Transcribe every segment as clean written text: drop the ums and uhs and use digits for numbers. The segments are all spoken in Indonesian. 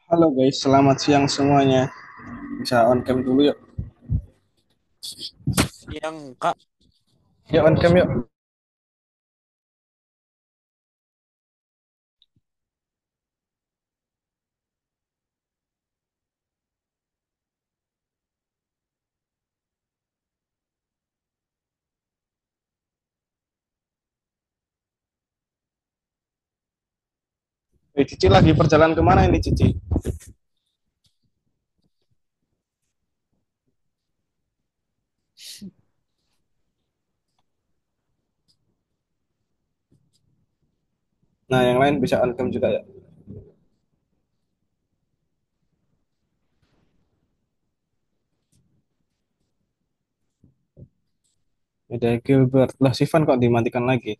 Halo guys, selamat siang semuanya. Bisa on cam dulu yuk. Yang Kak, Yuk on cam yuk. Cici lagi perjalanan kemana ini Cici? Nah yang lain bisa on cam juga ya. Ada Gilbert. Lah Sivan kok dimatikan lagi?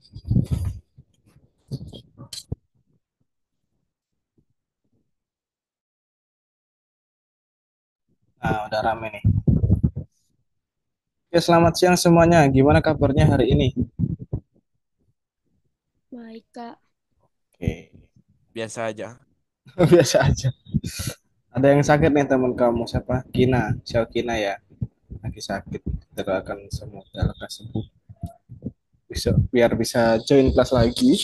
Nah udah rame nih. Oke, selamat siang semuanya. Gimana kabarnya hari ini? Baik, Kak. Oke, biasa aja. biasa aja. Ada yang sakit nih teman kamu siapa? Kina, Xiao Kina ya. Lagi sakit. Doakan semoga lekas sembuh. Bisa, biar bisa join kelas lagi.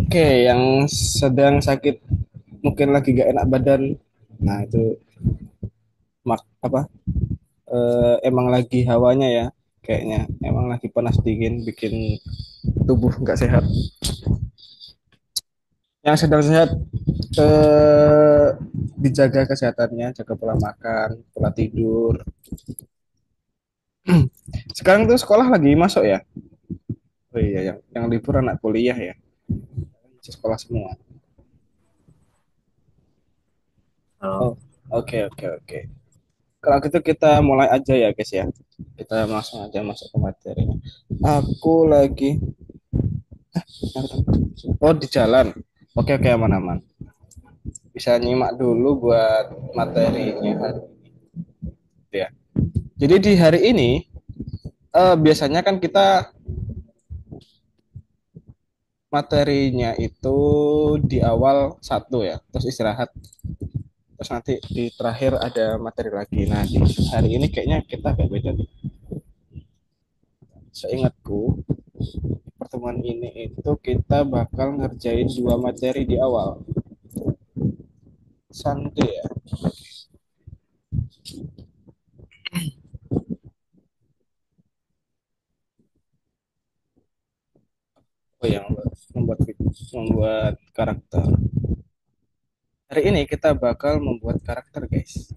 Oke, yang sedang sakit mungkin lagi gak enak badan. Nah, itu apa emang lagi hawanya ya kayaknya emang lagi panas dingin bikin tubuh nggak sehat. Yang sedang sehat dijaga kesehatannya, jaga pola makan, pola tidur. Sekarang tuh sekolah lagi masuk ya. Oh iya, yang libur anak kuliah ya, sekolah semua. Halo. Oh, oke oke oke. Kalau gitu kita mulai aja ya guys ya, kita langsung aja masuk ke materinya. Aku lagi oh di jalan. Oke oke, aman aman. Bisa nyimak dulu buat materinya hari ini ya. Jadi di hari ini biasanya kan kita materinya itu di awal satu ya, terus istirahat, terus nanti di terakhir ada materi lagi. Nah di hari ini kayaknya kita agak beda nih. Seingatku pertemuan ini itu kita bakal ngerjain dua materi di awal. Santai ya. Oh yang membuat karakter. Hari ini kita bakal membuat karakter guys.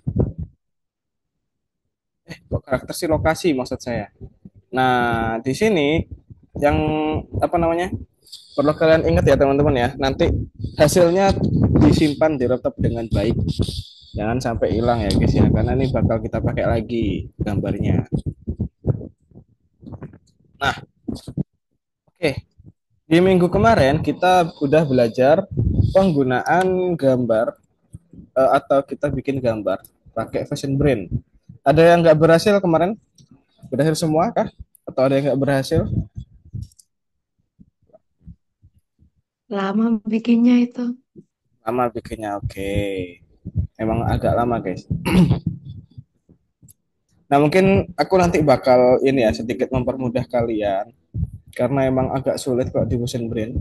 Kok karakter sih, lokasi maksud saya. Nah, di sini yang apa namanya? Perlu kalian ingat ya teman-teman ya. Nanti hasilnya disimpan di laptop dengan baik. Jangan sampai hilang ya guys ya, karena ini bakal kita pakai lagi gambarnya. Nah, oke. Di minggu kemarin kita udah belajar penggunaan gambar atau kita bikin gambar pakai Vision Brain. Ada yang nggak berhasil kemarin? Berhasil semua kah? Atau ada yang nggak berhasil? Lama bikinnya itu. Lama bikinnya, oke. Emang agak lama guys. Nah mungkin aku nanti bakal ini ya sedikit mempermudah kalian karena emang agak sulit kok di Fusion Brain.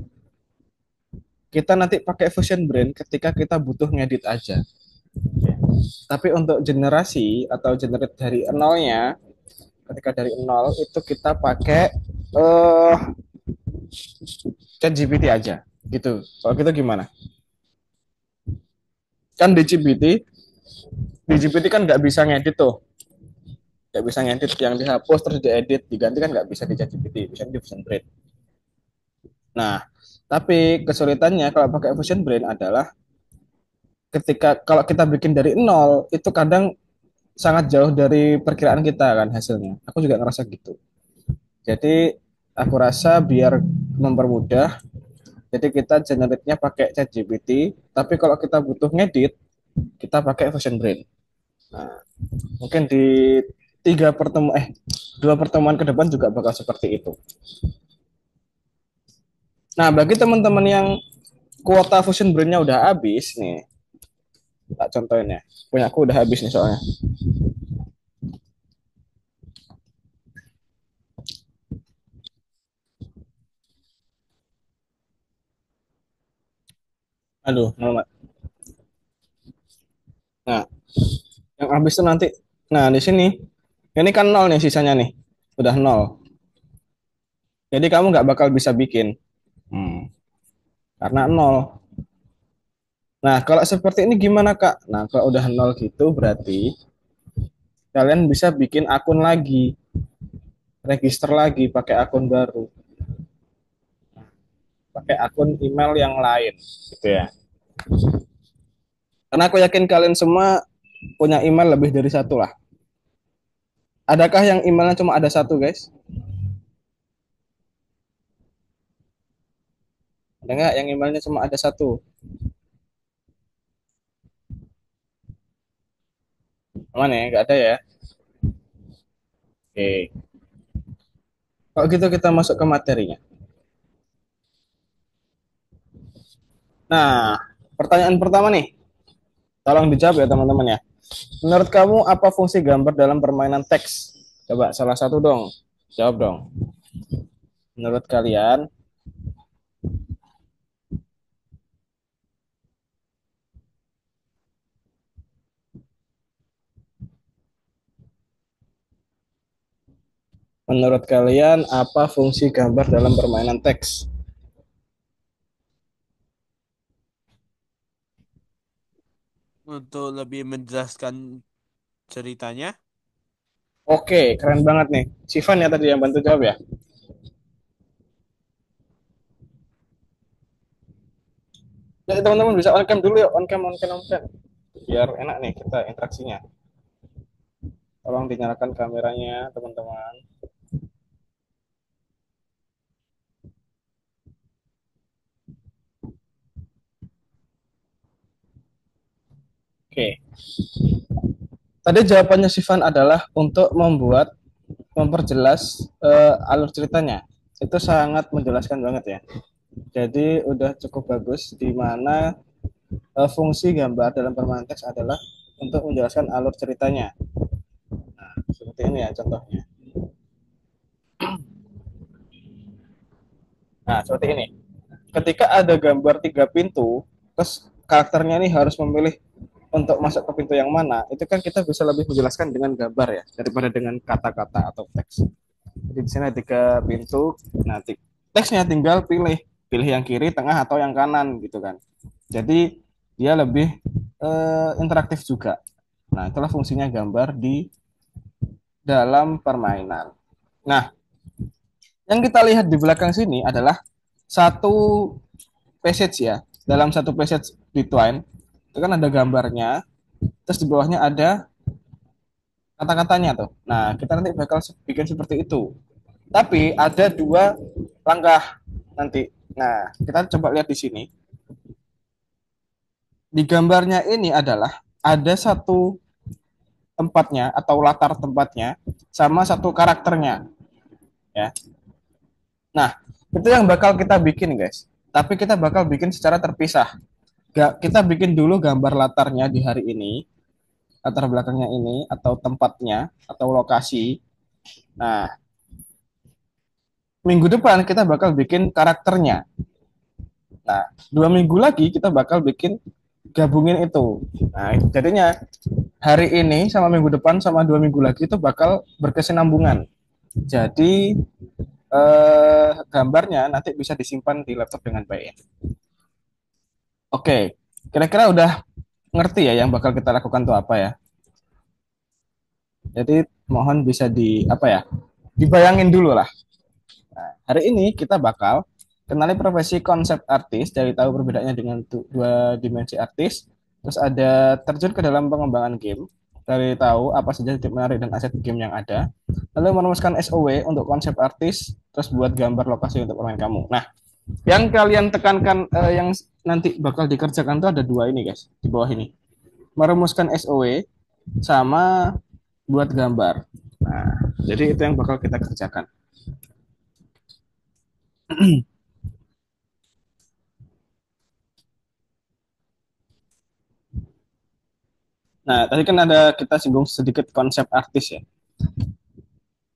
Kita nanti pakai Fusion Brain ketika kita butuh ngedit aja. Tapi untuk generasi atau generate dari nolnya, ketika dari nol itu kita pakai eh ChatGPT aja gitu. Kalau gitu gimana? Kan di GPT kan nggak bisa ngedit tuh, nggak bisa ngedit yang dihapus terus diedit diganti kan nggak bisa di ChatGPT, bisa di Fusion Brain. Nah, tapi kesulitannya kalau pakai Fusion Brain adalah ketika kalau kita bikin dari nol itu kadang sangat jauh dari perkiraan kita kan hasilnya. Aku juga ngerasa gitu. Jadi aku rasa biar mempermudah, jadi kita generate-nya pakai ChatGPT, tapi kalau kita butuh ngedit, kita pakai Fusion Brain. Nah, mungkin di tiga pertemuan dua pertemuan ke depan juga bakal seperti itu. Nah, bagi teman-teman yang kuota Fusion Brain-nya udah habis nih, tak contohin ya. Punya aku udah habis nih soalnya. Aduh, Muhammad. Nah, yang habis tuh nanti. Nah, di sini ini kan nol nih sisanya nih. Udah nol. Jadi kamu nggak bakal bisa bikin. Karena nol. Nah, kalau seperti ini gimana, Kak? Nah, kalau udah nol gitu berarti kalian bisa bikin akun lagi, register lagi pakai akun baru, pakai akun email yang lain, gitu ya. Karena aku yakin kalian semua punya email lebih dari satu lah. Adakah yang emailnya cuma ada satu, guys? Ada nggak yang emailnya cuma ada satu? Mana ya? Nggak ada ya? Oke. Kalau gitu kita masuk ke materinya. Nah, pertanyaan pertama nih. Tolong dijawab ya teman-teman ya. Menurut kamu apa fungsi gambar dalam permainan teks? Coba salah satu dong. Jawab dong. Menurut kalian, apa fungsi gambar dalam permainan teks? Untuk lebih menjelaskan ceritanya. Oke, keren banget nih. Sivan ya tadi yang bantu jawab ya. Jadi teman-teman bisa on cam dulu ya, on cam, on cam, on cam. Biar enak nih kita interaksinya. Tolong dinyalakan kameranya, teman-teman. Oke. Tadi jawabannya Sivan adalah untuk memperjelas alur ceritanya. Itu sangat menjelaskan banget ya. Jadi udah cukup bagus di mana fungsi gambar dalam permainan teks adalah untuk menjelaskan alur ceritanya. Nah, seperti ini ya contohnya. Nah, seperti ini. Ketika ada gambar 3 pintu, terus karakternya ini harus memilih untuk masuk ke pintu yang mana, itu kan kita bisa lebih menjelaskan dengan gambar ya, daripada dengan kata-kata atau teks. Jadi di sini ada 3 pintu, nanti teksnya tinggal pilih yang kiri, tengah, atau yang kanan gitu kan. Jadi dia lebih interaktif juga. Nah, itulah fungsinya gambar di dalam permainan. Nah, yang kita lihat di belakang sini adalah satu passage ya. Dalam satu passage di Twine, itu kan ada gambarnya, terus di bawahnya ada kata-katanya tuh. Nah, kita nanti bakal bikin seperti itu. Tapi ada 2 langkah nanti. Nah, kita coba lihat di sini. Di gambarnya ini adalah ada satu tempatnya atau latar tempatnya sama satu karakternya ya. Nah, itu yang bakal kita bikin, guys. Tapi kita bakal bikin secara terpisah. Kita bikin dulu gambar latarnya di hari ini, latar belakangnya ini, atau tempatnya, atau lokasi. Nah, minggu depan kita bakal bikin karakternya. Nah, 2 minggu lagi kita bakal bikin gabungin itu. Nah, jadinya hari ini sama minggu depan sama 2 minggu lagi itu bakal berkesinambungan. Jadi gambarnya nanti bisa disimpan di laptop dengan baik. Oke, kira-kira udah ngerti ya yang bakal kita lakukan tuh apa ya? Jadi mohon bisa di apa ya? Dibayangin dulu lah. Nah, hari ini kita bakal kenali profesi konsep artis, dari tahu perbedaannya dengan 2 dimensi artis, terus ada terjun ke dalam pengembangan game, dari tahu apa saja titik menarik dan aset game yang ada, lalu merumuskan SOW untuk konsep artis, terus buat gambar lokasi untuk permain kamu. Nah, yang kalian tekankan yang nanti bakal dikerjakan itu ada 2 ini guys, di bawah ini. Merumuskan SOW sama buat gambar. Nah, jadi itu yang bakal kita kerjakan. Nah, tadi kan ada kita singgung sedikit konsep artis ya.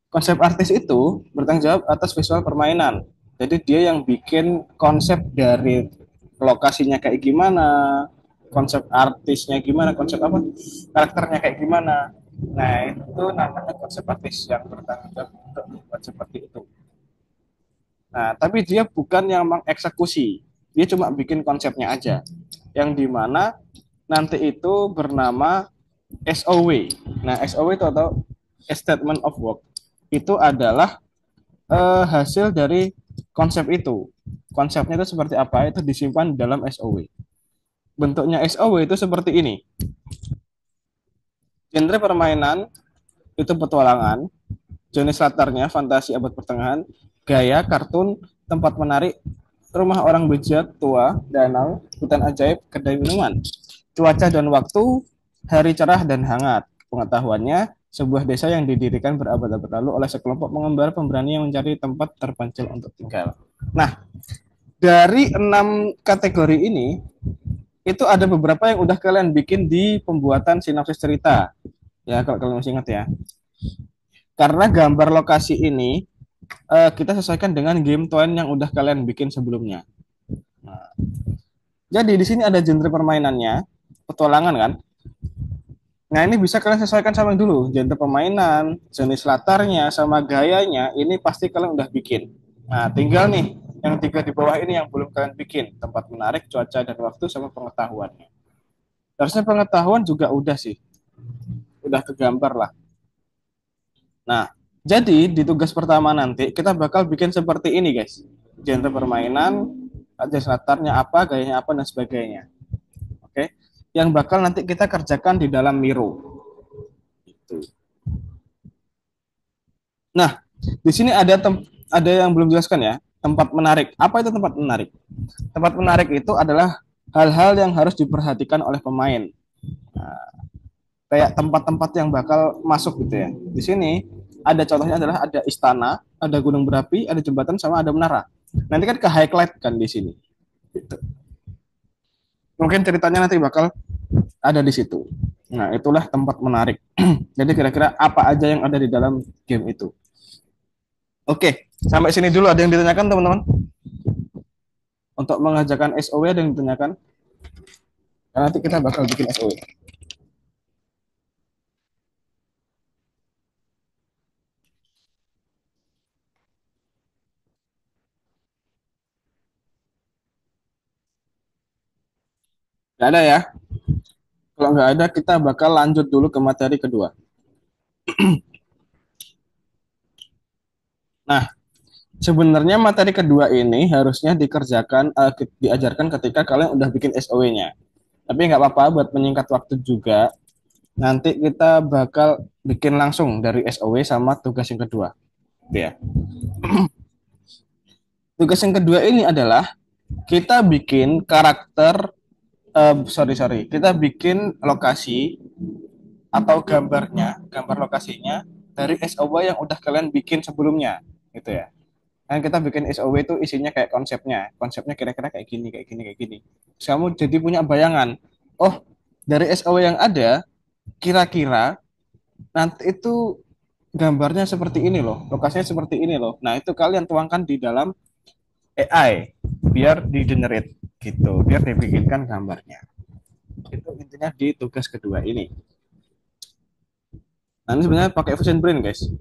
Konsep artis itu bertanggung jawab atas visual permainan. Jadi dia yang bikin konsep dari lokasinya kayak gimana, konsep artisnya gimana, konsep apa, karakternya kayak gimana. Nah, itu namanya konsep artis yang bertanggung jawab untuk membuat seperti itu. Nah, tapi dia bukan yang mengeksekusi. Dia cuma bikin konsepnya aja. Yang dimana nanti itu bernama SOW. Nah, SOW itu atau Statement of Work itu adalah hasil dari konsep itu. Konsepnya itu seperti apa? Itu disimpan dalam SOW. Bentuknya SOW itu seperti ini. Genre permainan itu petualangan, jenis latarnya fantasi abad pertengahan, gaya kartun, tempat menarik, rumah orang bejat tua, danau, hutan ajaib, kedai minuman, cuaca dan waktu, hari cerah dan hangat. Pengetahuannya, sebuah desa yang didirikan berabad-abad lalu oleh sekelompok pengembara pemberani yang mencari tempat terpencil untuk tinggal. Nah, dari 6 kategori ini, itu ada beberapa yang udah kalian bikin di pembuatan sinopsis cerita. Ya, kalau kalian masih ingat ya. Karena gambar lokasi ini kita sesuaikan dengan game tone yang udah kalian bikin sebelumnya. Nah, jadi di sini ada genre permainannya, petualangan kan. Nah, ini bisa kalian sesuaikan sama yang dulu, genre permainan, jenis latarnya, sama gayanya, ini pasti kalian udah bikin. Nah, tinggal nih, yang 3 di bawah ini yang belum kalian bikin, tempat menarik, cuaca dan waktu, sama pengetahuannya. Harusnya pengetahuan juga udah sih, udah kegambar lah. Nah, jadi di tugas pertama nanti, kita bakal bikin seperti ini guys. Genre permainan, jenis latarnya apa, gayanya apa, dan sebagainya. Oke, yang bakal nanti kita kerjakan di dalam Miro. Nah, di sini ada yang belum jelaskan ya, tempat menarik. Apa itu tempat menarik? Tempat menarik itu adalah hal-hal yang harus diperhatikan oleh pemain. Nah, kayak tempat-tempat yang bakal masuk gitu ya. Di sini ada contohnya adalah ada istana, ada gunung berapi, ada jembatan, sama ada menara. Nanti kan ke highlight kan di sini. Gitu. Mungkin ceritanya nanti bakal ada di situ. Nah, itulah tempat menarik. Jadi kira-kira apa aja yang ada di dalam game itu. Oke, sampai sini dulu ada yang ditanyakan teman-teman? Untuk mengajarkan SOW ada yang ditanyakan? Karena nanti kita bakal bikin SOW. Nggak ada ya? Kalau nggak ada, kita bakal lanjut dulu ke materi kedua. Nah, sebenarnya materi kedua ini harusnya diajarkan ketika kalian udah bikin SOW-nya. Tapi nggak apa-apa, buat menyingkat waktu juga, nanti kita bakal bikin langsung dari SOW sama tugas yang kedua. Ya. Tugas yang kedua ini adalah kita bikin karakter, kita bikin lokasi atau gambar lokasinya dari SOW yang udah kalian bikin sebelumnya, gitu ya. Kan kita bikin SOW itu isinya kayak konsepnya kira-kira kayak gini, kayak gini, kayak gini. Terus kamu jadi punya bayangan, oh dari SOW yang ada, kira-kira nanti itu gambarnya seperti ini loh, lokasinya seperti ini loh. Nah itu kalian tuangkan di dalam AI, biar di generate gitu, biar dibikinkan gambarnya. Itu intinya di tugas kedua ini. Nah ini sebenarnya pakai Fusion Brain guys.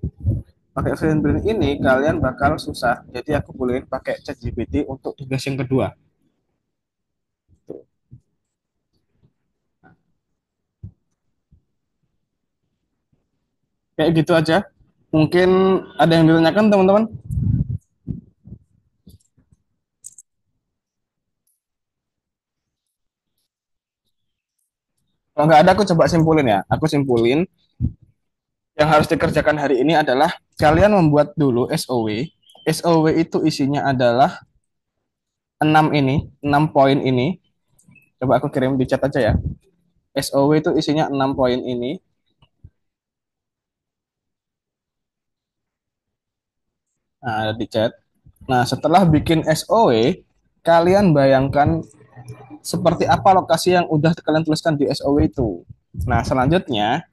Pakai Fusion Brain ini kalian bakal susah. Jadi aku bolehin pakai ChatGPT untuk tugas yang kedua. Kayak gitu aja. Mungkin ada yang ditanyakan teman-teman? Kalau nggak ada, aku coba simpulin ya. Aku simpulin. Yang harus dikerjakan hari ini adalah kalian membuat dulu SOW. SOW itu isinya adalah 6 poin ini. Coba aku kirim di chat aja ya. SOW itu isinya 6 poin ini. Nah, ada di chat. Nah, setelah bikin SOW, kalian bayangkan seperti apa lokasi yang udah kalian tuliskan di SOW itu. Nah, selanjutnya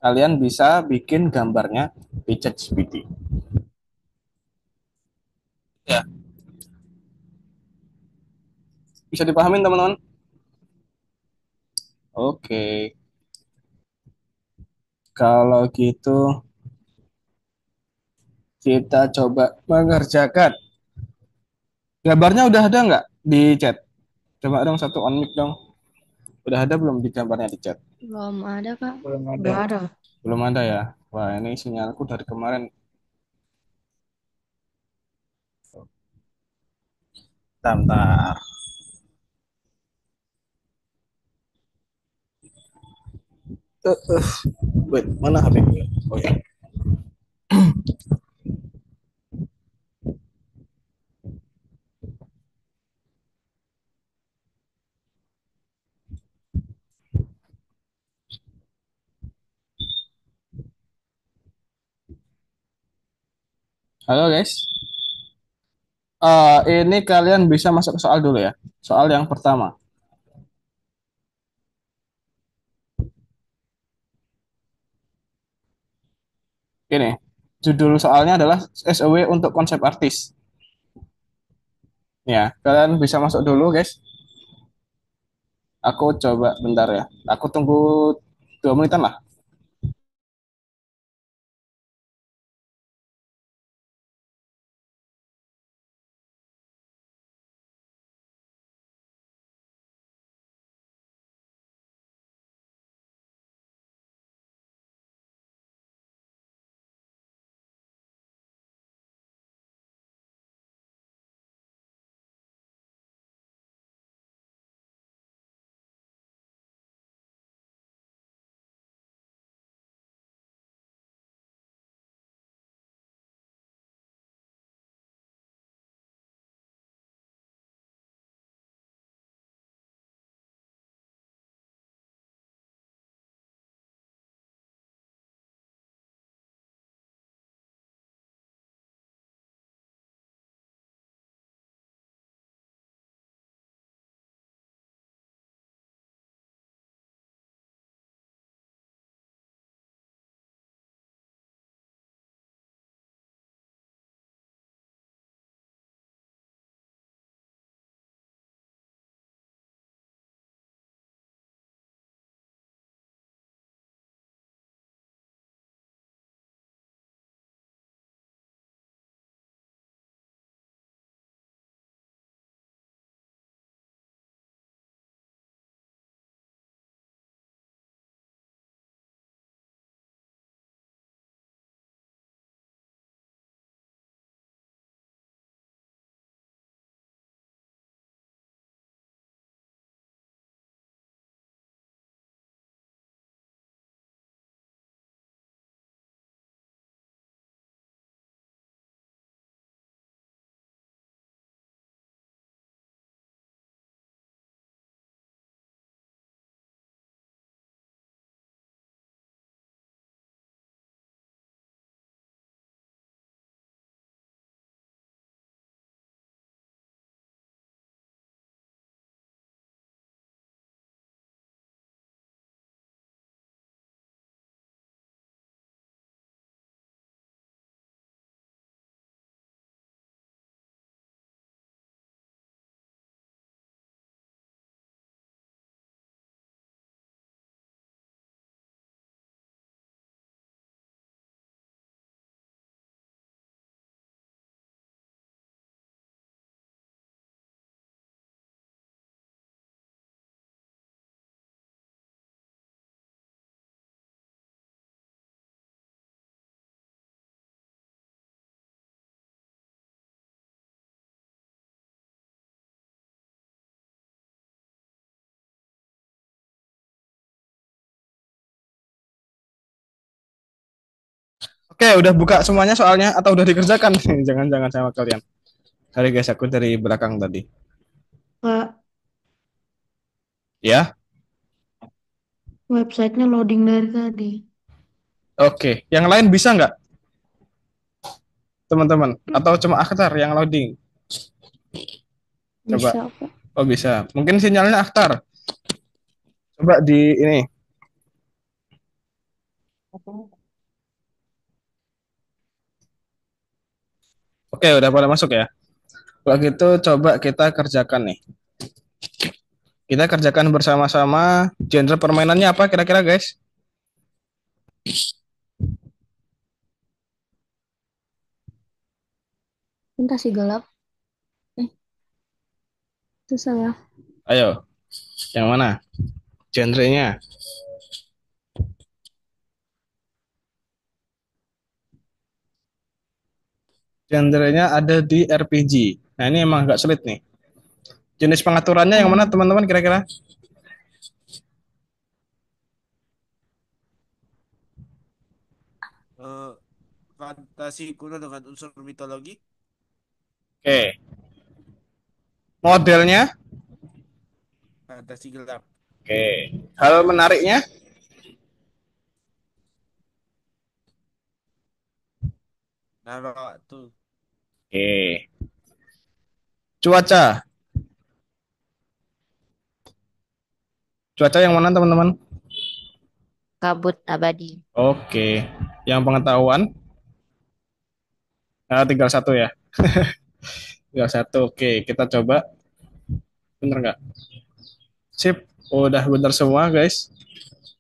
kalian bisa bikin gambarnya di ChatGPT. Ya, bisa dipahamin teman-teman? Oke, kalau gitu kita coba mengerjakan. Gambarnya udah ada nggak di chat? Coba dong satu on mic dong. Udah ada belum di gambarnya di chat? Belum ada, Kak. Belum ada. Udah ada. Belum ada ya? Wah, ini sinyalku dari kemarin. Bentar. Uh, uh. Wait, mana HP gue? Oh ya. Halo guys. Ini kalian bisa masuk ke soal dulu ya. Soal yang pertama. Ini judul soalnya adalah SOW untuk konsep artis. Ya, kalian bisa masuk dulu guys. Aku coba bentar ya. Aku tunggu 2 menitan lah. Oke, udah buka semuanya soalnya atau udah dikerjakan? Jangan-jangan sama kalian. Sorry guys, aku dari belakang tadi. Kak, Ya, websitenya loading dari tadi. oke. Yang lain bisa nggak, teman-teman? Atau cuma Akhtar yang loading? Coba. Bisa, Kak. Oh bisa. Mungkin sinyalnya Akhtar. Coba di ini. Oke, udah pada masuk ya. Kalau gitu coba kita kerjakan nih. Kita kerjakan bersama-sama. Genre permainannya apa kira-kira guys? Fantasi gelap. Eh, susah ya. Ayo, yang mana? Genrenya. Genrenya ada di RPG. Nah, ini emang agak sulit nih. Jenis pengaturannya yang mana Hmm, teman-teman kira-kira? Eh, Fantasi kuno dengan unsur mitologi. Oke. Modelnya? Fantasi gelap. Oke. Hal menariknya? Nah, tuh. Oke. Cuaca. Cuaca yang mana teman-teman? kabut abadi. Oke. Yang pengetahuan? Nah, tinggal satu ya. Tinggal satu. Oke, kita coba. Bener nggak? Sip. Udah bener semua guys.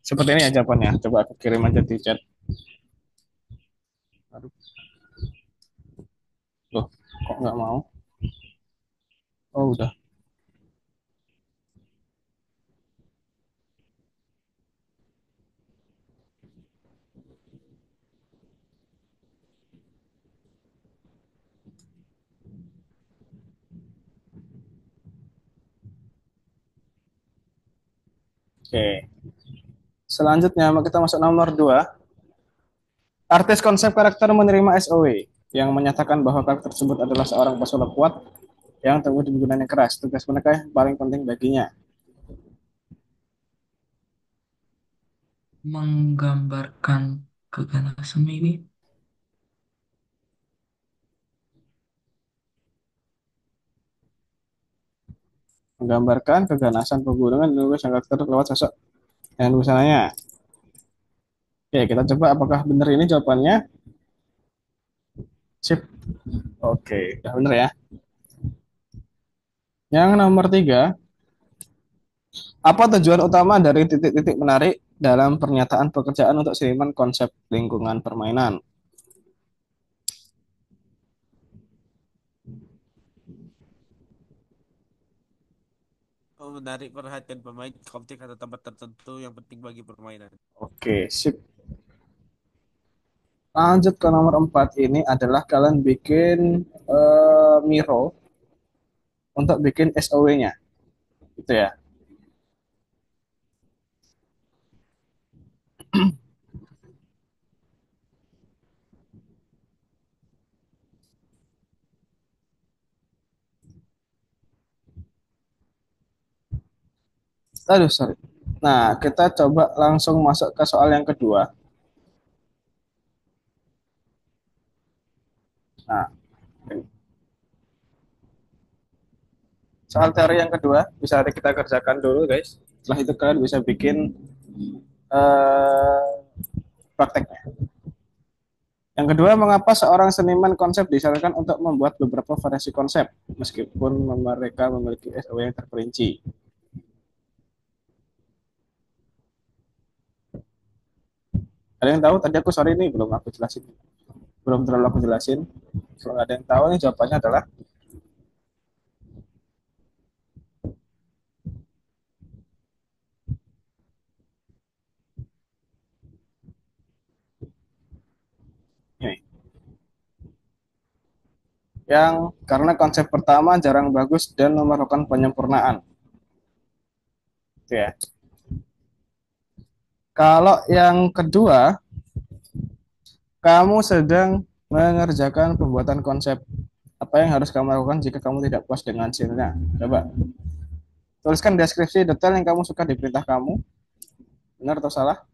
Seperti ini ya jawabannya. Coba aku kirim aja di chat. Aduh, loh, kok nggak mau? Oh, udah. Oke. Selanjutnya kita masuk nomor 2. Artis konsep karakter menerima SOW yang menyatakan bahwa karakter tersebut adalah seorang pesulap kuat yang teguh di penggunaan yang keras. Tugas mereka yang paling penting baginya. Menggambarkan keganasan maybe. Menggambarkan keganasan pegunungan dan tugas yang karakter lewat sosok dan busananya. Oke, kita coba apakah benar ini jawabannya. Sip. Oke, udah benar ya. Yang nomor 3, apa tujuan utama dari titik-titik menarik dalam pernyataan pekerjaan untuk seniman konsep lingkungan permainan? Oh, menarik perhatian pemain ke objek atau tempat tertentu yang penting bagi permainan. Oke, sip. Lanjut ke nomor 4 ini adalah kalian bikin Miro untuk bikin SOW-nya. Gitu ya. Aduh, sorry. Nah, kita coba langsung masuk ke soal yang kedua. Nah, soal teori yang kedua bisa kita kerjakan dulu, guys. Setelah itu kalian bisa bikin eh, prakteknya. Yang kedua, mengapa seorang seniman konsep disarankan untuk membuat beberapa variasi konsep meskipun mereka memiliki SOW yang terperinci? Ada yang tahu? Tadi aku sorry nih belum aku jelasin. Belum terlalu aku jelasin. Kalau nggak ada yang tahu nih jawabannya adalah ini. Yang karena konsep pertama jarang bagus dan memerlukan penyempurnaan. Itu ya. Kalau yang kedua, kamu sedang mengerjakan pembuatan konsep. Apa yang harus kamu lakukan jika kamu tidak puas dengan hasilnya? Coba tuliskan deskripsi detail yang kamu suka di perintah kamu. Benar atau salah?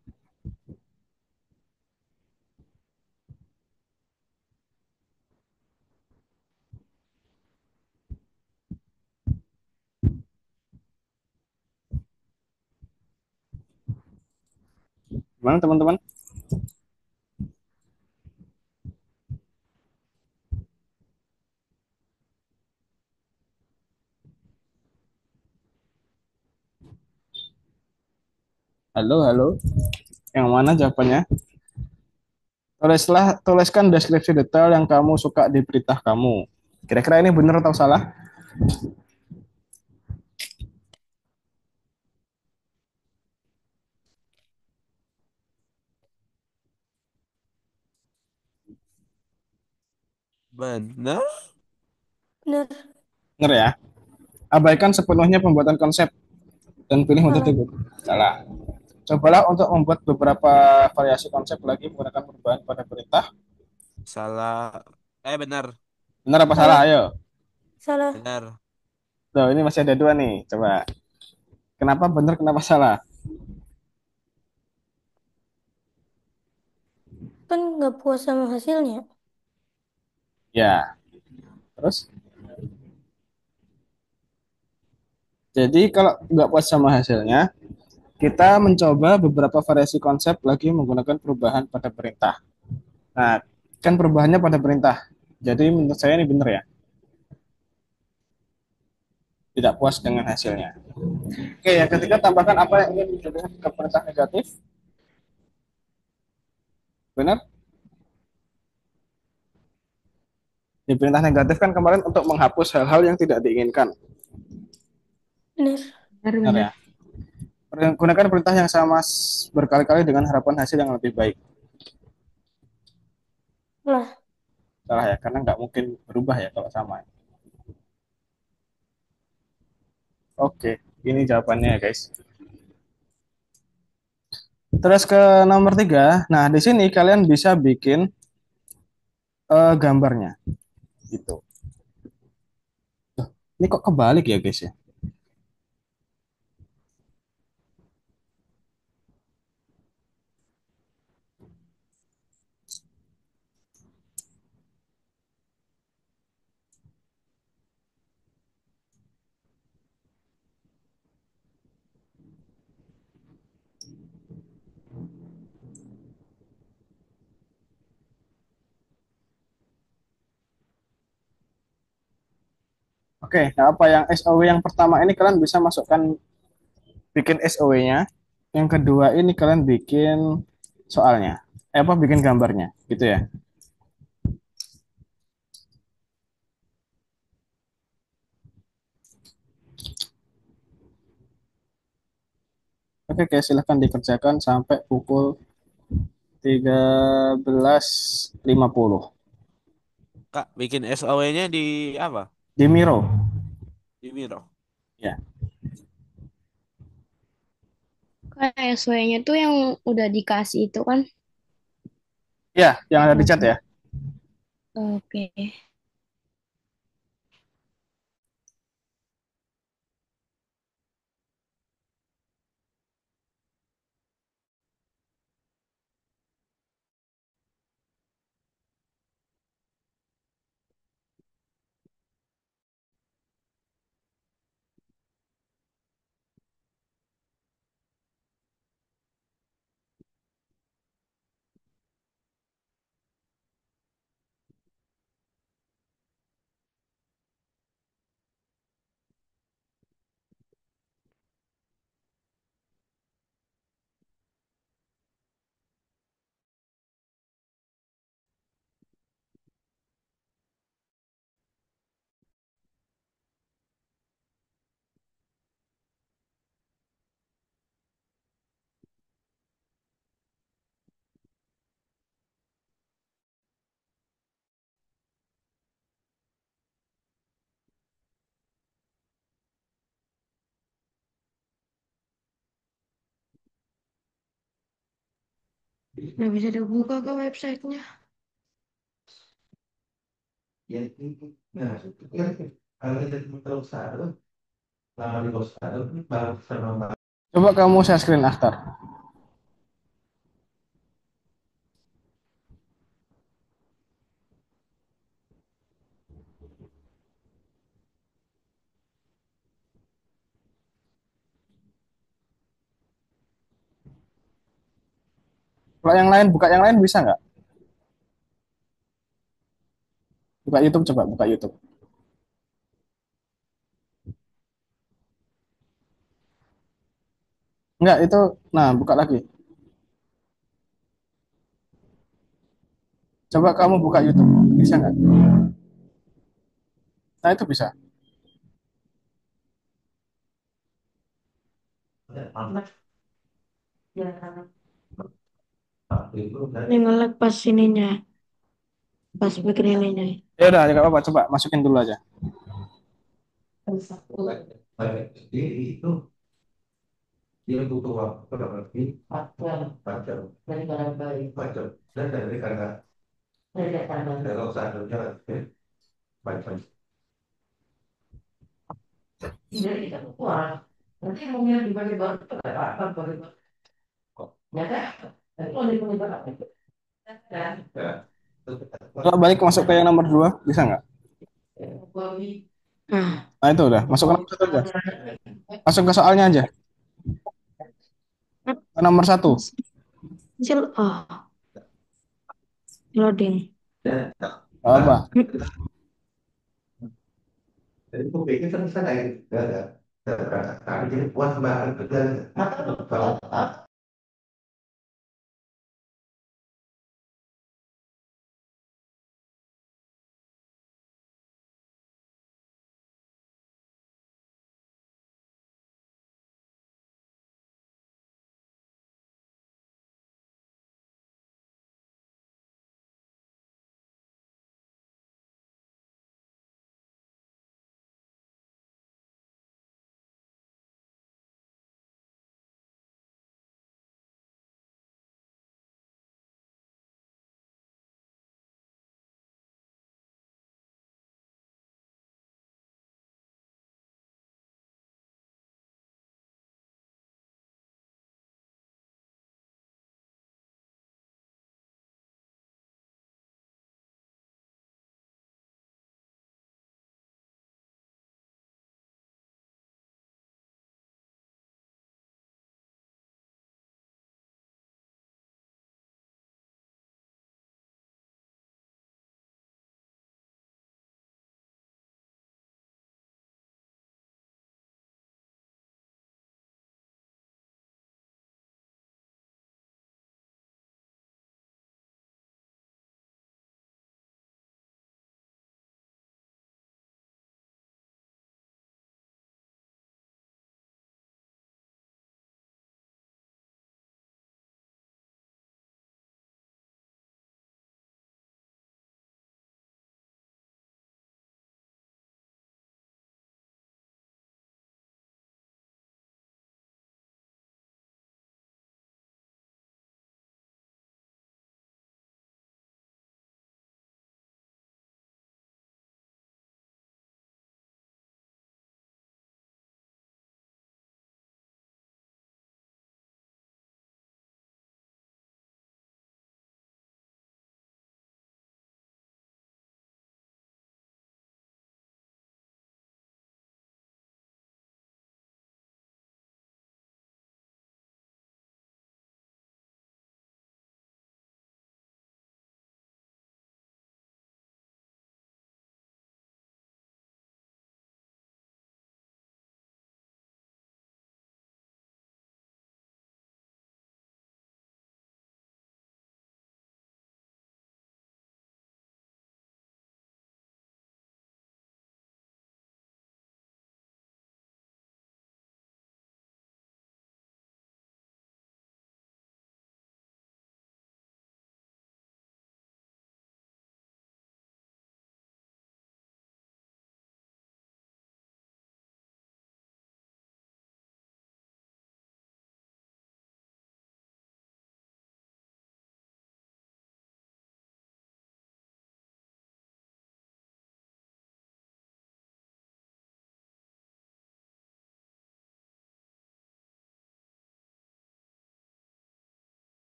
Gimana teman-teman? Halo, halo. Yang mana jawabannya? Tuliskan deskripsi detail yang kamu suka di berita kamu. Kira-kira ini benar atau salah? Benar. Bener. Benar ya. Abaikan sepenuhnya pembuatan konsep dan pilih metode Salah. salah. Cobalah untuk membuat beberapa variasi konsep lagi menggunakan perubahan pada perintah. Salah. Benar. Benar apa salah? Salah. Ayo. Salah. Benar. Tuh, ini masih ada dua nih. Coba. Kenapa benar, kenapa salah? Kan nggak puas sama hasilnya. Ya. Terus? Jadi kalau nggak puas sama hasilnya, kita mencoba beberapa variasi konsep lagi menggunakan perubahan pada perintah. Nah, kan perubahannya pada perintah. Jadi menurut saya ini benar ya. Tidak puas dengan hasilnya. Oke, yang ketiga tambahkan apa yang ingin dijadikan ke perintah negatif. Benar? Di perintah negatif kan kemarin untuk menghapus hal-hal yang tidak diinginkan. Bener. Benar ya? Gunakan perintah yang sama berkali-kali dengan harapan hasil yang lebih baik. Salah. Salah ya, karena nggak mungkin berubah ya kalau sama. Oke, ini jawabannya ya guys. Terus ke nomor tiga. Nah, di sini kalian bisa bikin gambarnya gitu. Ini kok kebalik ya guys ya? Oke, nah apa yang SOW yang pertama ini kalian bisa masukkan bikin SOW-nya. Yang kedua ini kalian bikin soalnya. Apa bikin gambarnya gitu ya. Oke, silahkan dikerjakan sampai pukul 13.50 Kak, bikin SOW-nya di apa? di Miro. Di Miro. Ya, Kayak sesuainya tuh yang udah dikasih itu kan. ya, yang ada di chat Oke. ya. Oke. Nggak bisa dibuka ke websitenya. Coba kamu share screen after. Kalau yang lain, buka yang lain bisa nggak? Buka YouTube, coba buka YouTube. Enggak, itu, nah buka lagi. Coba kamu buka YouTube, bisa nggak? Nah itu bisa. Ini nge-lag pas ininya, pas bikin ininya. Ya udah, nggak apa-apa, coba masukin dulu aja. Dia butuh waktu kurang lebih 4 jam. Dan dari karena kalau seandainya baik-baik. Ya. Coba balik masuk ke yang nomor 2, bisa nggak? Nah, Nah itu udah, masuk ke nomor 1 aja. Masuk ke soalnya aja. Ke nomor 1. kecil, oh, loading. Apa? Jadi aku pikir kan sana ya, gak ada. Tapi jadi puas banget.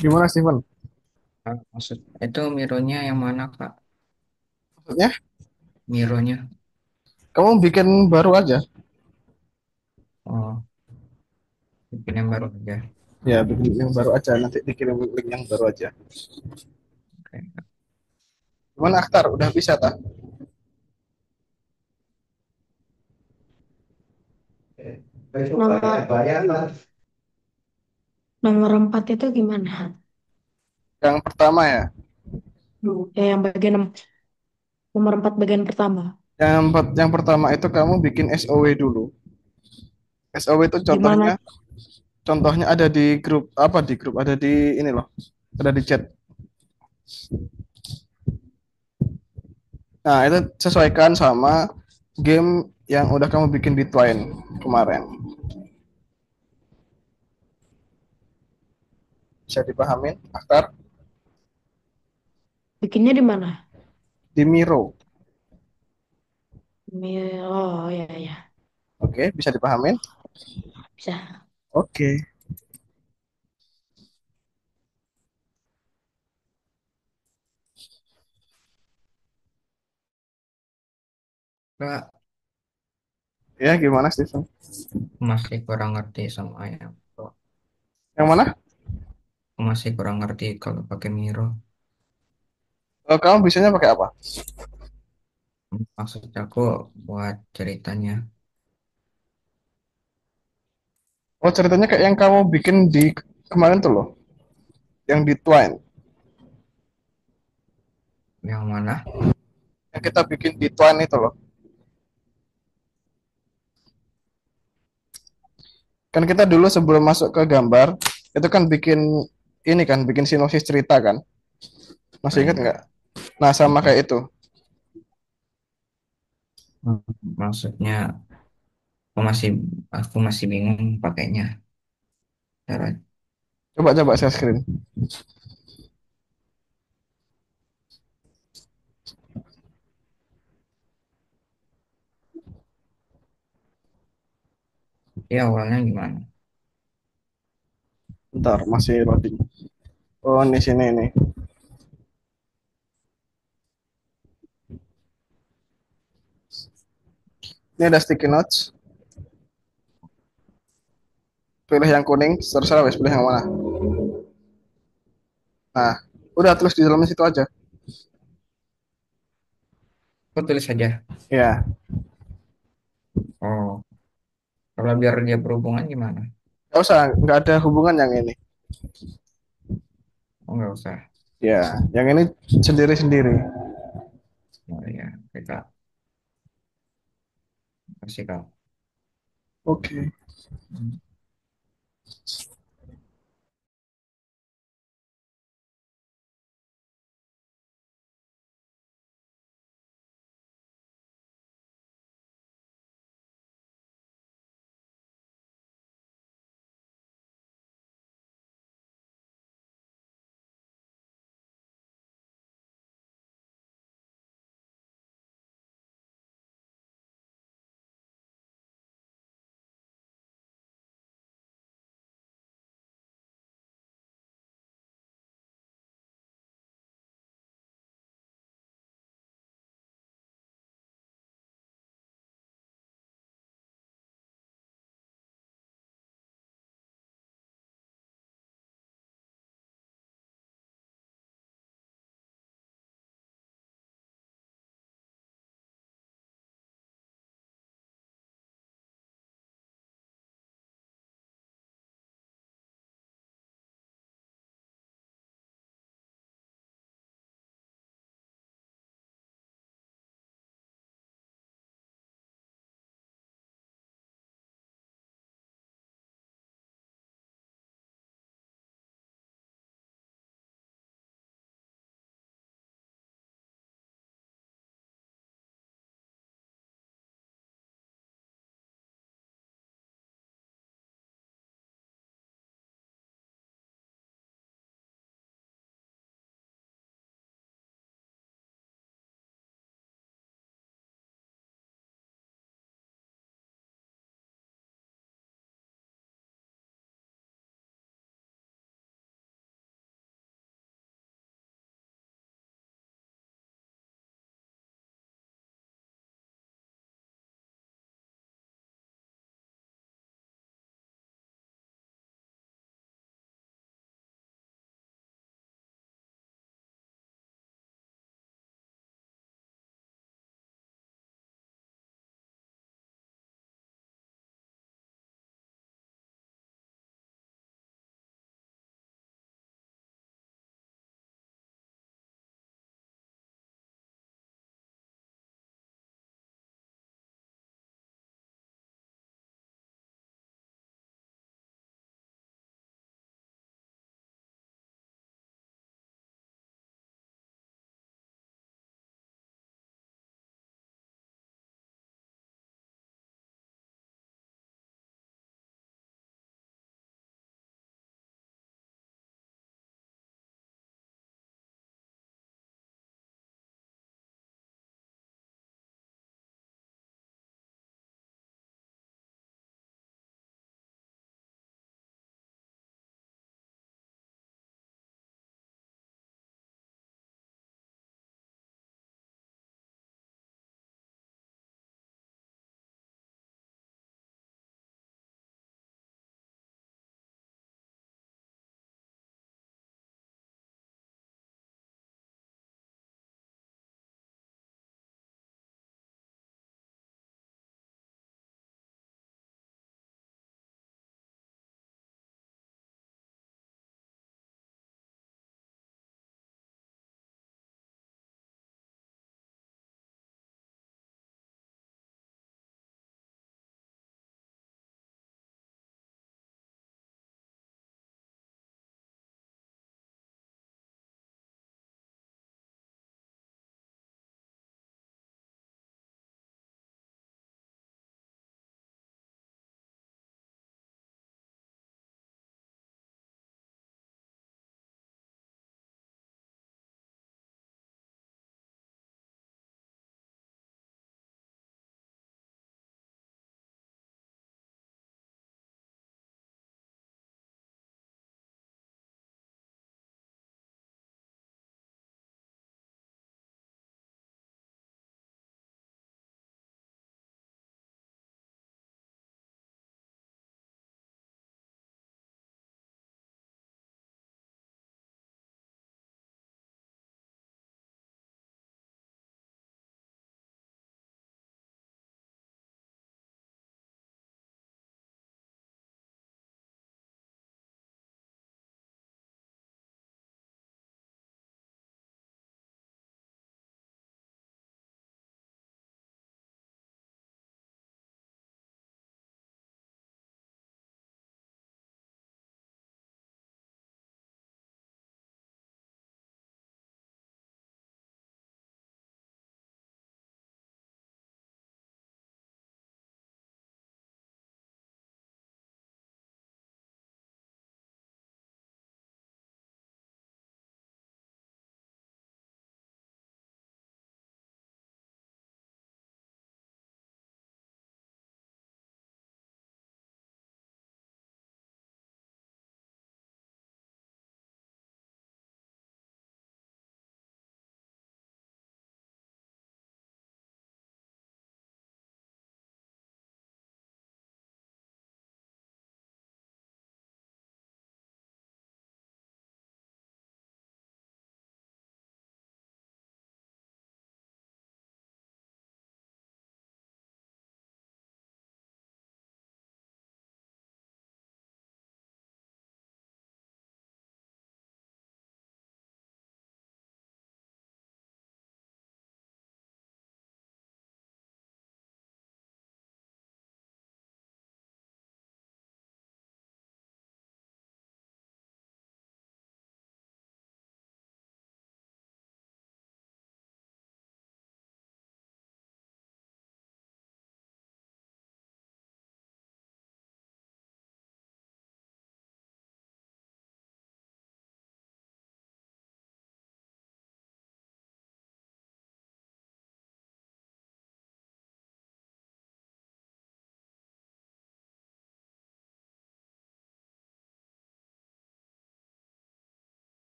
Gimana Steven? Maksud itu mironya yang mana Kak? Maksudnya Mironya. kamu bikin baru aja. Oh, bikin yang baru aja. Ya, bikin yang baru aja. Nanti dikirim link yang baru aja. Oke. Gimana Akhtar? Udah bisa tak? Besok Nomor bayar lah. nomor 4 itu gimana? Yang pertama ya. Yang bagian nomor 4 bagian pertama. Yang pertama itu kamu bikin SOW dulu. SOW itu Gimana? contohnya ada di grup apa di grup ada di ini loh. Ada di chat. Nah, itu sesuaikan sama game yang udah kamu bikin di Twine kemarin. Bisa dipahamin, Akhtar? Bikinnya di mana? Di Miro. Oh ya ya, Oke, bisa dipahamin? bisa. Oke. Kak, Ya, gimana Steven? masih kurang ngerti sama yang Yang mana? aku masih kurang ngerti kalau pakai Miro. Kamu bisanya pakai apa? Maksud aku buat ceritanya Oh, ceritanya kayak yang kamu bikin di kemarin tuh loh, yang di Twine. yang mana? Yang kita bikin di Twine itu loh. Kan kita dulu sebelum masuk ke gambar, itu kan bikin ini kan, bikin sinopsis cerita kan. Oh Masih ingat nggak? iya. Nah, sama kayak itu. Hmm, Maksudnya aku masih aku masih bingung pakainya. Cara Coba share screen. ya awalnya gimana? Bentar, masih loading. Oh, di sini nih. Ini ada sticky notes. Pilih yang kuning, terserah wes pilih yang mana. Nah, udah tulis di dalam situ aja. Aku tulis saja. Ya, Oh, kalau biar dia berhubungan gimana? nggak usah, nggak ada hubungan yang ini. Oh nggak usah. Ya, yang ini sendiri-sendiri. Oh iya, oke Kak. Kasih Kak. Oke. Hmm.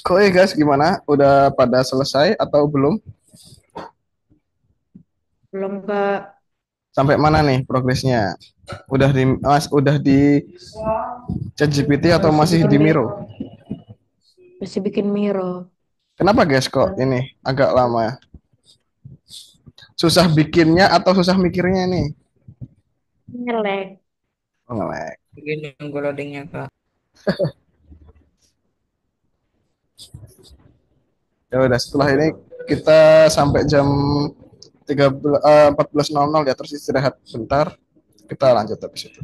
Kok guys gimana? Udah pada selesai atau belum? Belum Kak, Sampai mana nih progresnya? Udah di ChatGPT atau masih masih bikin di Miro. Miro? Masih bikin Miro. Kenapa guys kok ini agak lama? Susah bikinnya atau susah mikirnya nih? Ngelek. Oh, nge-lag. Begini nunggu loadingnya Kak. Ya udah setelah ini kita sampai jam 14.00 ya, terus istirahat bentar, kita lanjut habis itu.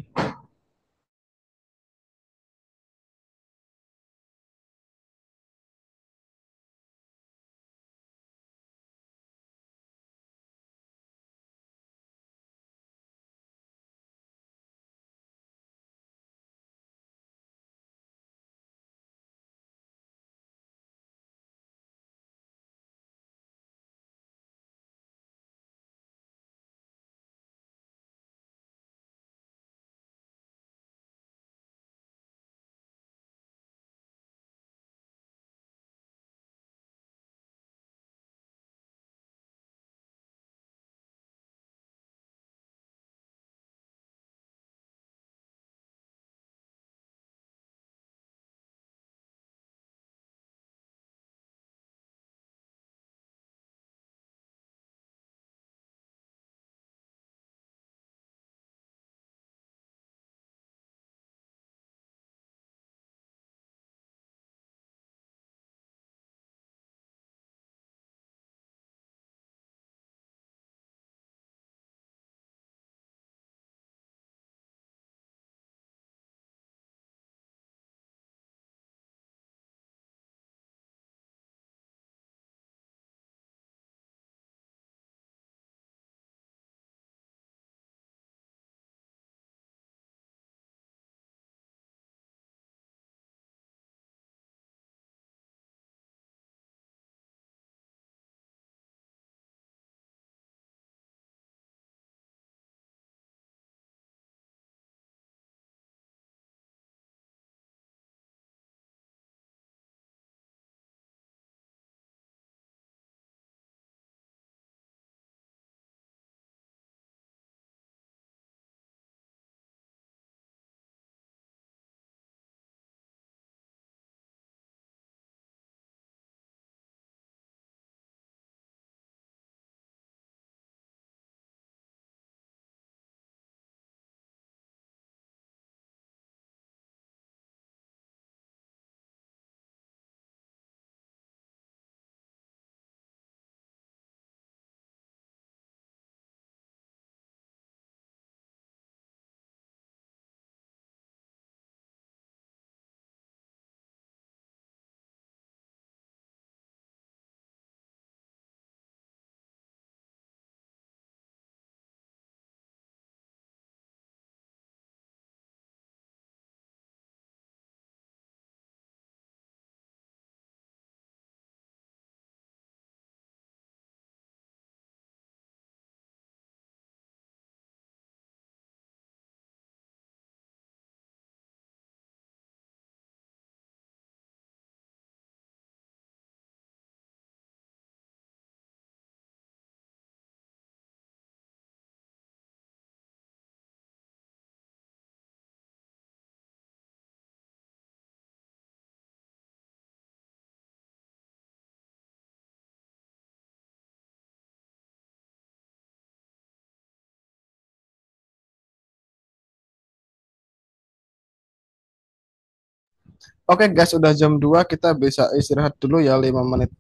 Oke guys, udah jam 2, kita bisa istirahat dulu ya 5 menit.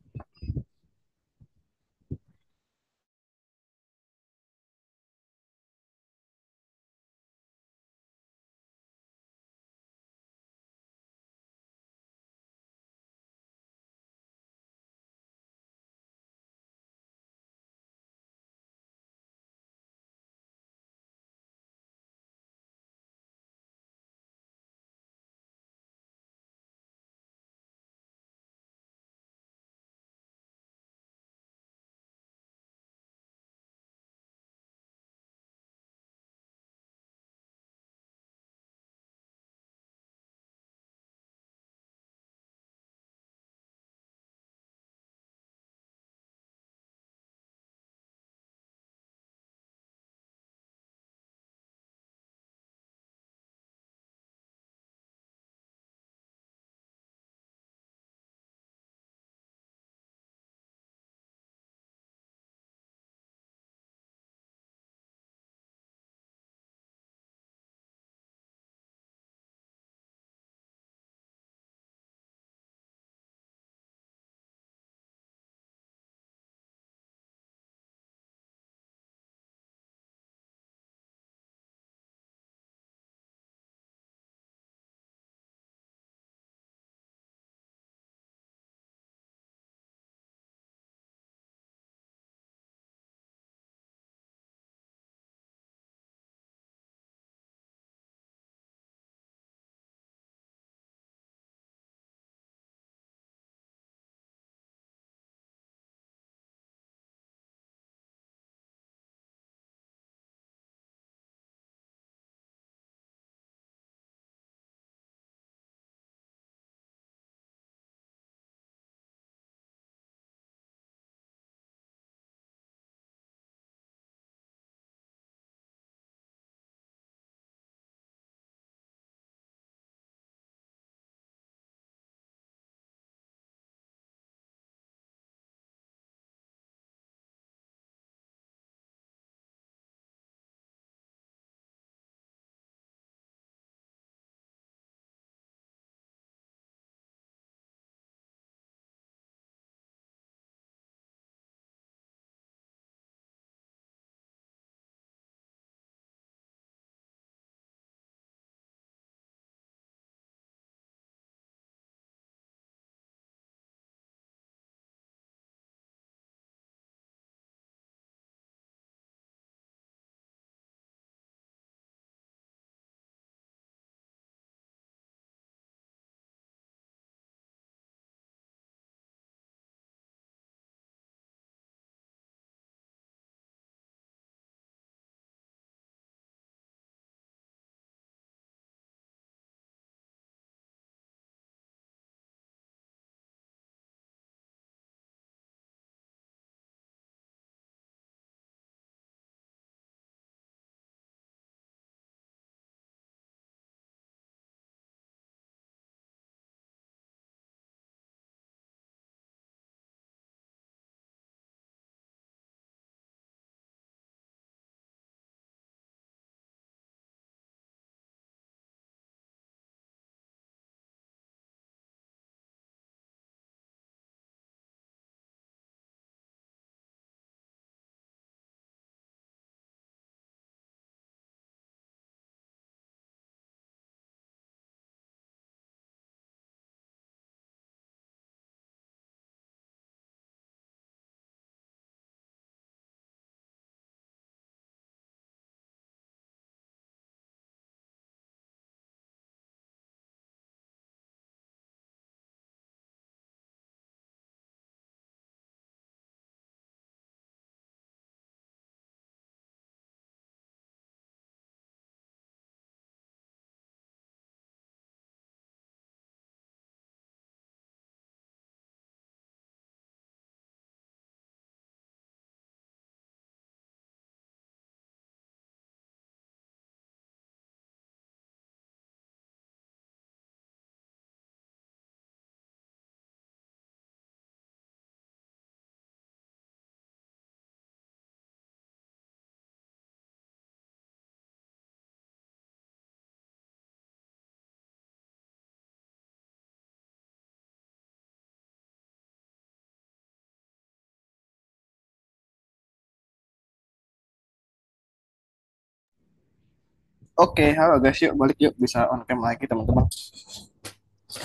Oke, halo guys, yuk balik yuk bisa on cam lagi teman-teman.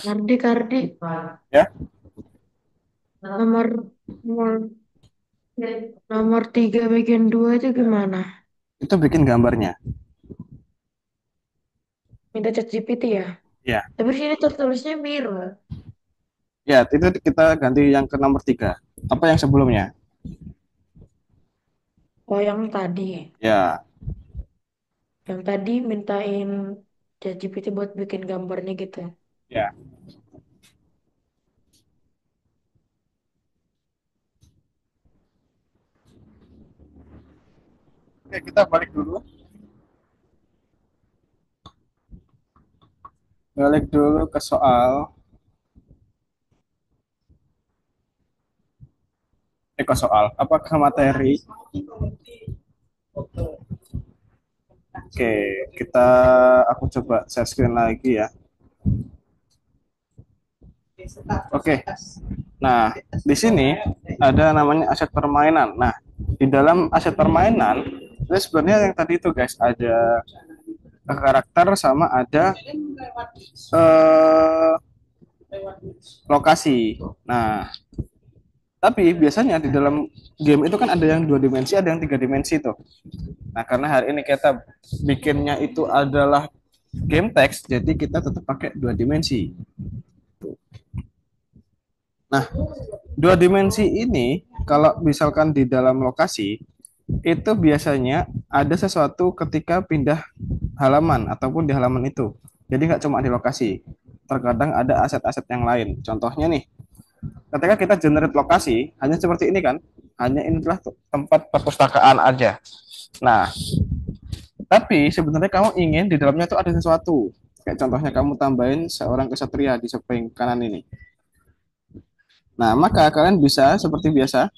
Kardi, Kardi. Ya, Nomor nomor nomor 3 bagian 2 itu gimana? itu bikin gambarnya. Minta chat GPT ya? Ya, Tapi di sini tertulisnya mirror. ya itu kita ganti yang ke nomor 3. Apa yang sebelumnya? Oh, yang tadi. Ya, Yang tadi mintain ChatGPT buat bikin gambarnya gitu. ya. Oke, kita balik dulu. Balik dulu ke soal. Ke soal. Apakah materi? Oke, kita aku coba share screen lagi ya. Oke. Nah, di sini ada namanya aset permainan. Nah, di dalam aset permainan itu sebenarnya yang tadi itu guys ada karakter sama ada eh, lokasi. Nah, tapi biasanya di dalam game itu kan ada yang 2 dimensi, ada yang 3 dimensi tuh. Nah, karena hari ini kita bikinnya itu adalah game text, jadi kita tetap pakai 2 dimensi. Nah, 2 dimensi ini kalau misalkan di dalam lokasi itu biasanya ada sesuatu ketika pindah halaman ataupun di halaman itu. Jadi nggak cuma di lokasi, terkadang ada aset-aset yang lain. Contohnya nih, ketika kita generate lokasi, hanya seperti ini kan, hanya ini adalah tempat perpustakaan aja. Nah, tapi sebenarnya kamu ingin di dalamnya itu ada sesuatu. Kayak contohnya kamu tambahin seorang kesatria di samping kanan ini. Nah, maka kalian bisa seperti biasa,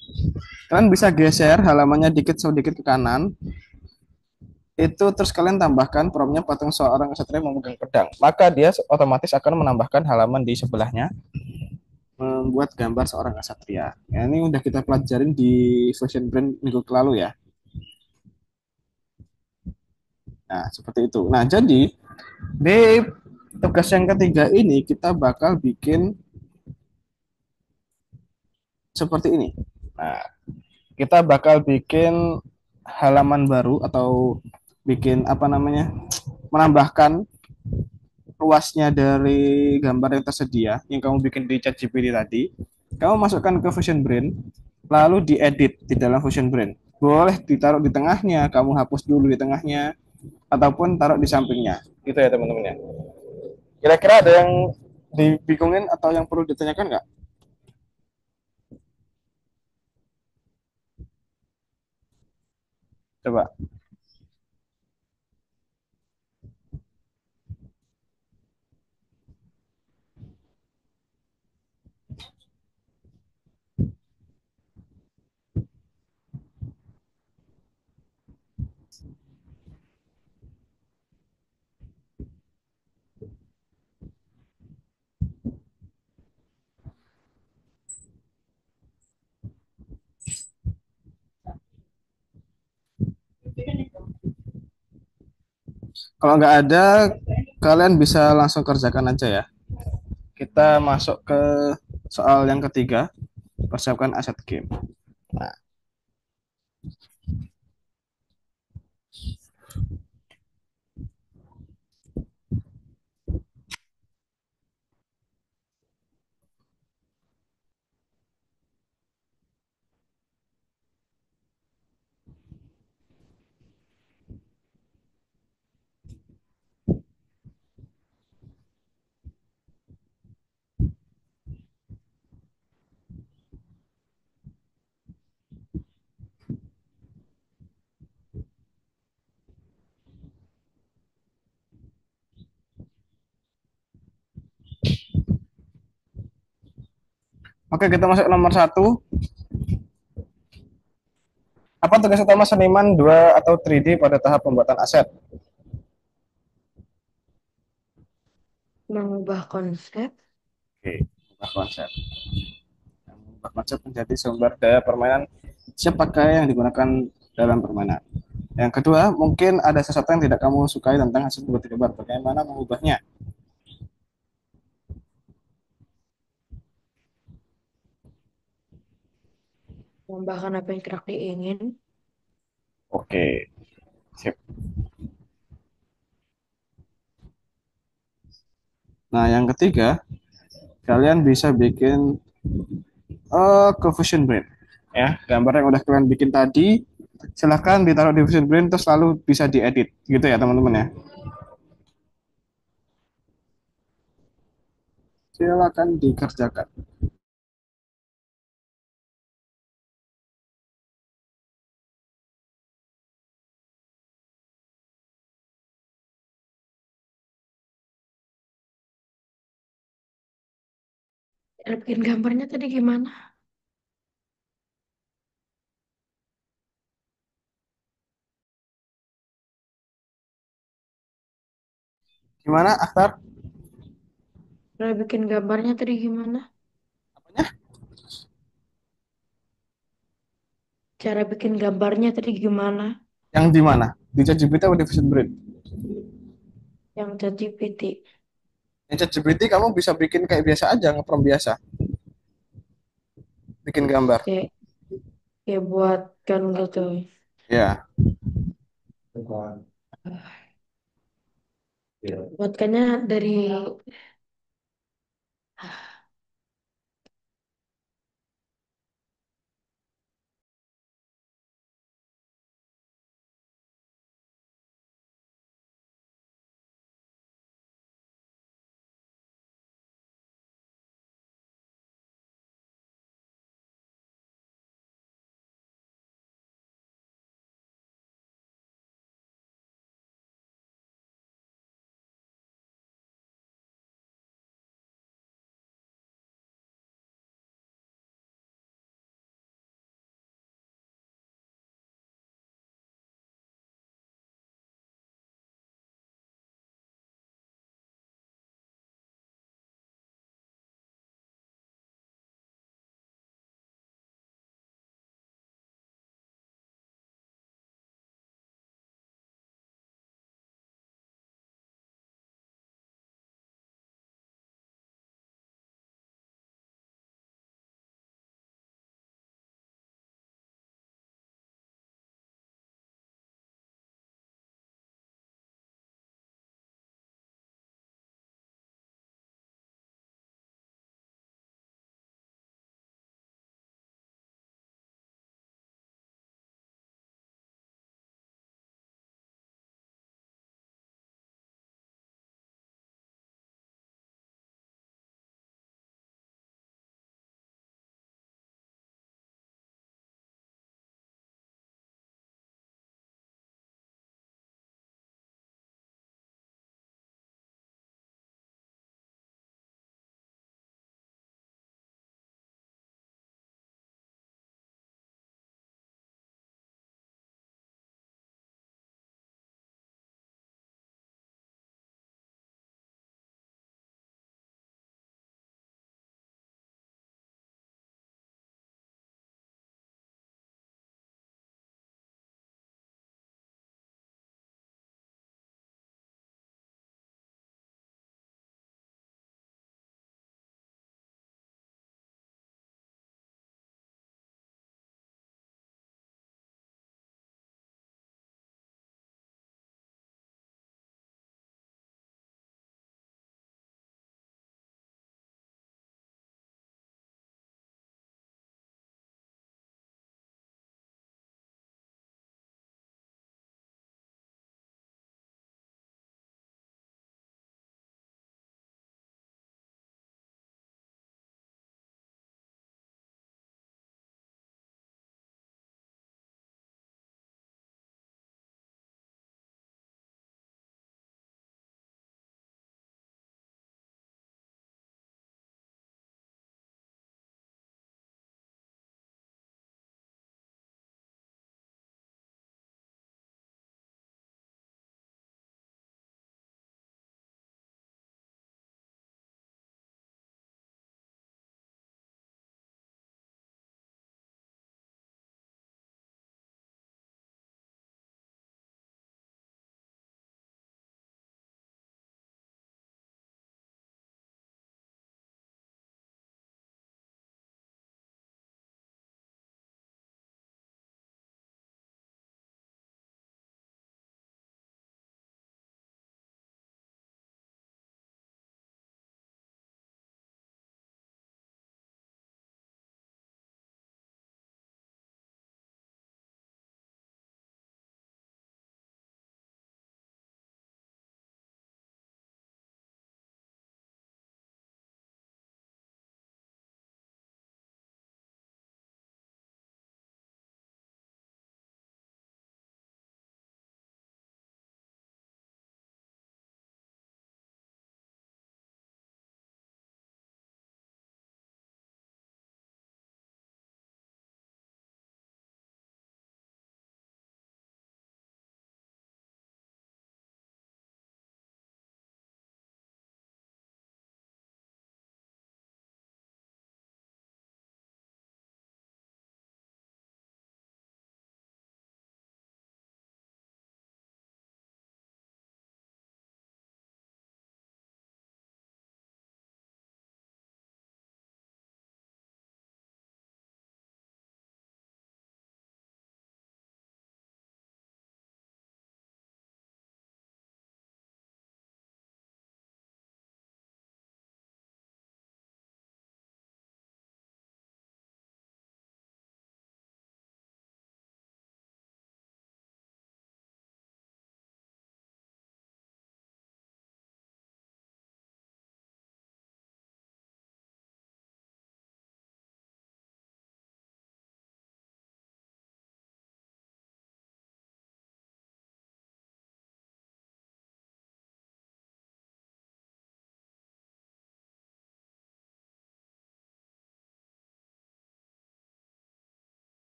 kalian bisa geser halamannya dikit sedikit ke kanan, itu terus kalian tambahkan promptnya patung seorang kesatria memegang pedang. Maka dia otomatis akan menambahkan halaman di sebelahnya, membuat gambar seorang kesatria. Ya, ini udah kita pelajarin di Fashion Brand minggu lalu ya. Nah, seperti itu. Nah, jadi di tugas yang ketiga ini kita bakal bikin seperti ini. Nah, kita bakal bikin halaman baru atau bikin apa namanya? Menambahkan luasnya dari gambar yang tersedia yang kamu bikin di ChatGPT tadi. Kamu masukkan ke Fusion Brain, lalu diedit di dalam Fusion Brain. Boleh ditaruh di tengahnya, kamu hapus dulu di tengahnya, ataupun taruh di sampingnya. Gitu ya teman-teman ya. Kira-kira ada yang dibingungin atau yang perlu ditanyakan nggak? Coba. Kalau nggak ada, kalian bisa langsung kerjakan aja ya. Kita masuk ke soal yang ketiga, persiapkan aset game. Nah, oke, kita masuk nomor 1. Apa tugas utama seniman 2 atau 3D pada tahap pembuatan aset? Mengubah konsep. Oke, mengubah konsep. Mengubah konsep menjadi sumber daya permainan siap pakai yang digunakan dalam permainan. Yang kedua, mungkin ada sesuatu yang tidak kamu sukai tentang hasil bukti gambar. Bagaimana mengubahnya? Menambahkan apa yang tidak diingin. Oke, sip. Nah, yang ketiga, kalian bisa bikin ke Fusion Brain. Ya, gambar yang udah kalian bikin tadi, silahkan ditaruh di Fusion Brain, terus lalu bisa diedit. Gitu ya, teman-teman ya. Silakan dikerjakan. Cara bikin gambarnya tadi gimana? Gimana, Akhtar? Cara bikin gambarnya tadi gimana? Apanya? Cara bikin gambarnya tadi gimana? Yang di mana? Di ChatGPT atau di Fusion Brain? Yang ChatGPT. Yang ChatGPT kamu bisa bikin kayak biasa aja, ngeprompt biasa. Bikin gambar. Kayak, kayak buat kan gitu. Ya, Bukan. Ya. Buatkannya dari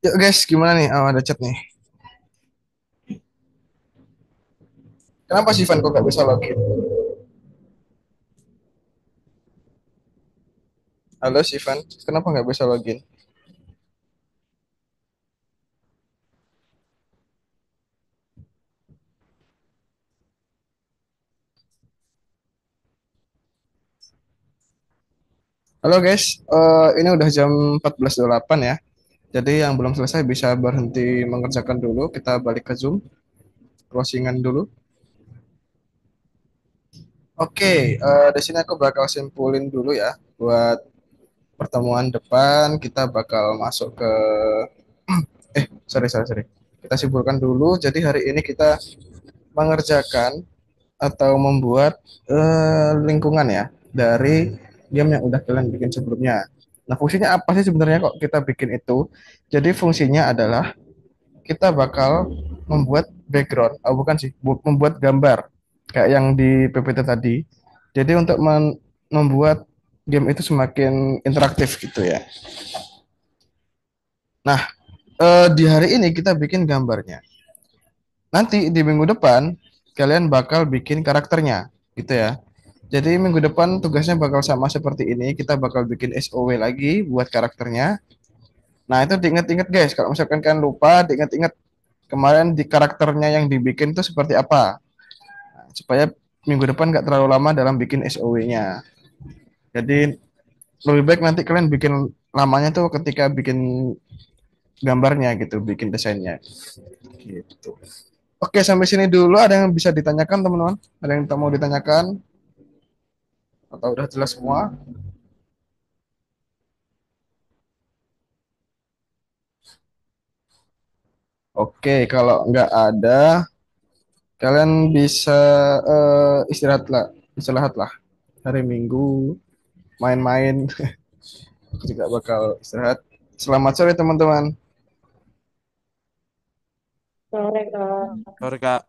Yuk guys, gimana nih? Oh, ada chat nih. Kenapa sih Van kok nggak bisa login? Halo Sivan, kenapa nggak bisa login? Halo guys, ini udah jam 14.28 ya. Jadi yang belum selesai bisa berhenti mengerjakan dulu. Kita balik ke Zoom, closingan dulu. Oke, di sini aku bakal simpulin dulu ya. Buat pertemuan depan kita bakal masuk ke sorry. Kita simpulkan dulu. Jadi hari ini kita mengerjakan atau membuat lingkungan ya dari game yang udah kalian bikin sebelumnya. Nah, fungsinya apa sih sebenarnya kok kita bikin itu? Jadi fungsinya adalah kita bakal membuat background, oh bukan sih, membuat gambar kayak yang di PPT tadi. Jadi untuk membuat game itu semakin interaktif gitu ya. Nah, di hari ini kita bikin gambarnya. Nanti di minggu depan kalian bakal bikin karakternya gitu ya. Jadi minggu depan tugasnya bakal sama seperti ini. Kita bakal bikin SOW lagi buat karakternya. Nah, itu diingat-ingat guys. Kalau misalkan kalian lupa, diingat-ingat kemarin di karakternya yang dibikin itu seperti apa. Nah, supaya minggu depan nggak terlalu lama dalam bikin SOW-nya. Jadi lebih baik nanti kalian bikin lamanya tuh ketika bikin gambarnya gitu, bikin desainnya. Gitu. Oke, sampai sini dulu. Ada yang bisa ditanyakan teman-teman? Ada yang mau ditanyakan? Atau udah jelas semua? Oke, kalau nggak ada, kalian bisa istirahat lah. Hari Minggu main-main, aku juga bakal istirahat. Selamat sore teman-teman. Sore, Kak. Sorry, Kak.